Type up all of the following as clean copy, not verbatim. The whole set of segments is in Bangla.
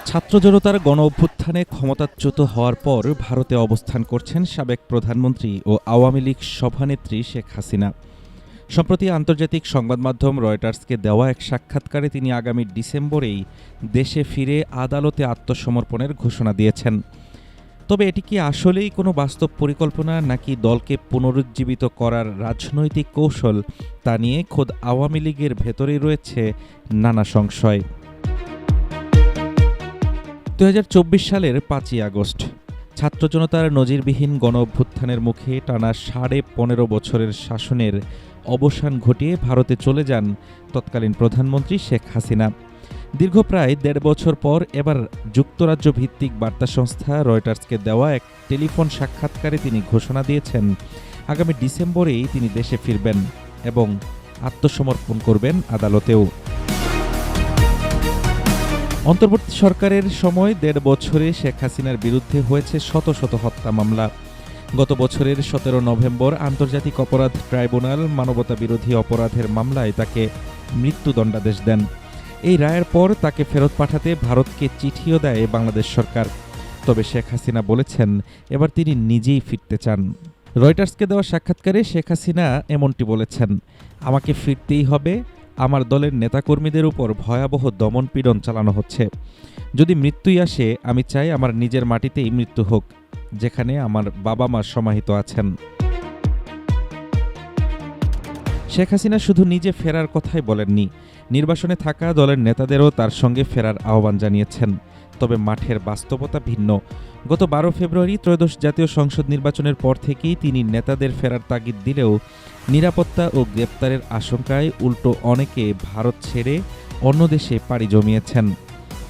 ছাত্র জনতার গণ অভ্যুত্থানে ক্ষমতাচ্যুত হওয়ার পর ভারতে অবস্থান করছেন সাবেক প্রধানমন্ত্রী ও আওয়ামী লীগ সভানেত্রী শেখ হাসিনা। সম্প্রতি আন্তর্জাতিক সংবাদ মাধ্যম রয়টার্সকে দেওয়া এক সাক্ষাৎকারে তিনি আগামী ডিসেম্বরেই দেশে ফিরে আদালতে আত্মসমর্পণের ঘোষণা দিয়েছেন। তবে এটি কি আসলেই কোনো বাস্তব পরিকল্পনা নাকি দলকে পুনরুজ্জীবিত করার রাজনৈতিক কৌশল, তা নিয়ে খোদ আওয়ামী লীগের ভেতরেই রয়েছে নানা সংশয়। ২০২৪ সালের ৫ই আগস্ট ছাত্র জনতার নজিরবিহীন গণ অভ্যুত্থানের মুখে টানা ১৫.৫ বছরের শাসনের অবসান ঘটিয়ে ভারতে চলে যান তৎকালীন প্রধানমন্ত্রী শেখ হাসিনা। দীর্ঘ প্রায় ১.৫ বছর পর এবার যুক্তরাজ্য ভিত্তিক বার্তা সংস্থা রয়টার্সকে দেওয়া এক টেলিফোন সাক্ষাৎকারে তিনি ঘোষণা দিয়েছেন আগামী ডিসেম্বরেই তিনি দেশে ফিরবেন এবং আত্মসমর্পণ করবেন আদালতেও। অন্তর্বর্তী সরকারের সময় ১.৫ বছরে শেখ হাসিনার বিরুদ্ধে হয়েছে শত শত হত্যা মামলা। গত বছরের ১৭ নভেম্বর আন্তর্জাতিক অপরাধ ট্রাইব্যুনাল মানবতাবিরোধী অপরাধের মামলায় তাকে মৃত্যুদণ্ডাদেশ দেন। এই রায়ের পর তাকে ফেরত পাঠাতে ভারতকে চিঠিও দেয় বাংলাদেশ সরকার। তবে শেখ হাসিনা বলেছেন এবার তিনি নিজেই ফিরতে চান। রয়টার্সকে দেওয়া সাক্ষাৎকারে শেখ হাসিনা এমনটি বলেছেন, আমাকে ফিরতেই হবে। আমার দলের নেতাকর্মীদের উপর ভয়াবহ দমনপীড়ন চালানো হচ্ছে। যদি মৃত্যুই আসে, আমি চাই আমার নিজের মাটিতেই মৃত্যু হোক, যেখানে আমার বাবা মা সমাহিত আছেন। শেখ হাসিনা শুধু নিজে ফেরার কথাই বলেননি, নির্বাসনে থাকা দলের নেতাদেরও তার সঙ্গে ফেরার আহ্বান জানিয়েছেন। তবে মাঠের বাস্তবতা ভিন্ন। গত ১২ ফেব্রুয়ারি ত্রয়োদশ জাতীয় সংসদ নির্বাচনের পর থেকেই তিনি নেতাদের ফেরার তাগিদ দিলেও নিরাপত্তা ও গ্রেপ্তারের আশঙ্কায় উল্টো অনেকে ভারত ছেড়ে অন্য দেশে পাড়ি জমিয়েছেন।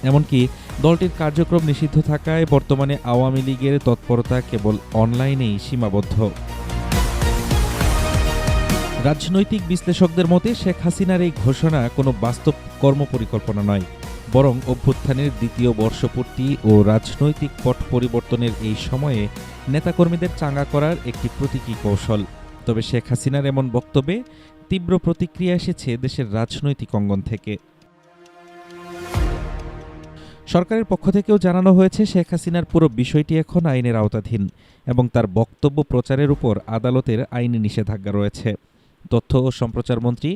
এমনকি দলটির কার্যক্রম নিষিদ্ধ থাকায় বর্তমানে আওয়ামী লীগের তৎপরতা কেবল অনলাইনেই সীমাবদ্ধ। রাজনৈতিক বিশ্লেষকদের মতে শেখ হাসিনার এই ঘোষণা কোনো বাস্তব কর্মপরিকল্পনা নয়, বরং অভ্যুত্থানের দ্বিতীয় বর্ষপূর্তি ও রাজনৈতিক পট পরিবর্তনের এই সময়ে নেতাকর্মীদের চাঙ্গা করার একটি প্রতীকী কৌশল। তবে শেখ হাসিনার এমন বক্তব্যে তীব্র প্রতিক্রিয়া এসেছে দেশের রাজনৈতিক অঙ্গন থেকে। সরকারের পক্ষ থেকেও জানানো হয়েছে শেখ হাসিনার পুরো বিষয়টি এখন আইনের আওতাধীন এবং তার বক্তব্য প্রচারের উপর আদালতের আইনি নিষেধাজ্ঞা রয়েছে। তথ্য ও সম্প্রচার মন্ত্রী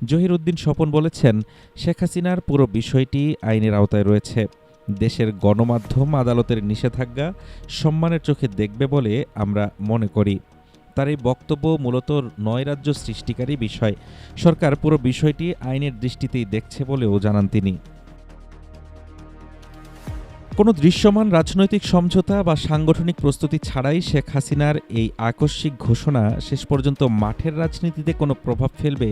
জহির উদ্দিন স্বপন বলেছেন, শেখ হাসিনার পুরো বিষয়টি আইনের আওতায় রয়েছে। দেশের গণমাধ্যম আদালতের নিষেধাজ্ঞা সম্মানের চোখে দেখবে বলে আমরা মনে করি। তার এই বক্তব্য মূলত নয়রাজ্য সৃষ্টিকারী বিষয়। সরকার পুরো বিষয়টি আইনের দৃষ্টিতেই দেখছে বলেও জানান তিনি। কোনো দৃশ্যমান রাজনৈতিক সমঝোতা বা সাংগঠনিক প্রস্তুতি ছাড়াই শেখ হাসিনার এই আকস্মিক ঘোষণা শেষ পর্যন্ত মাঠের রাজনীতিতে কোনো প্রভাব ফেলবে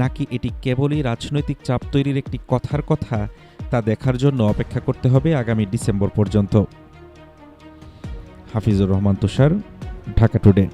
নাকি এটি কেবলই রাজনৈতিক চাপ তৈরির একটি কথার কথা, তা দেখার জন্য অপেক্ষা করতে হবে আগামী ডিসেম্বর পর্যন্ত। হাফিজুর রহমান তুষার, ঢাকা টুডে।